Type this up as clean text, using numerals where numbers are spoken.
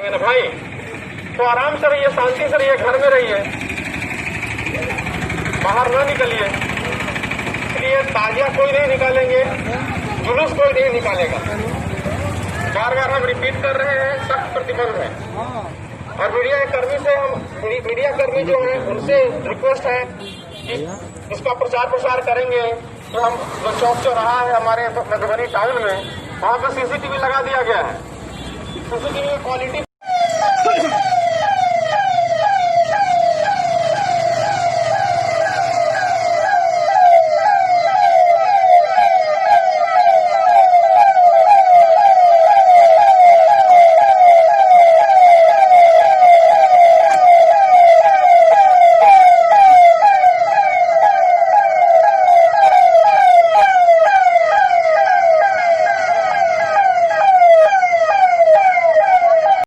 ना भाई, तो आराम से रहिए, शांति से रहिए, घर में रहिए, बाहर ना निकलिए। इसलिए ताजिया कोई नहीं निकालेंगे, जुलूस कोई नहीं निकालेगा। बार बार हम रिपीट कर रहे हैं, सख्त प्रतिबंध है। और मीडिया कर्मी जो है उनसे रिक्वेस्ट है कि इसका प्रचार प्रसार करेंगे। तो हम जो चौक चौराहा है हमारे मधुबनी टाउन में, वहाँ पर सीसीटीवी लगा दिया गया है। सीसीटीवी की क्वालिटी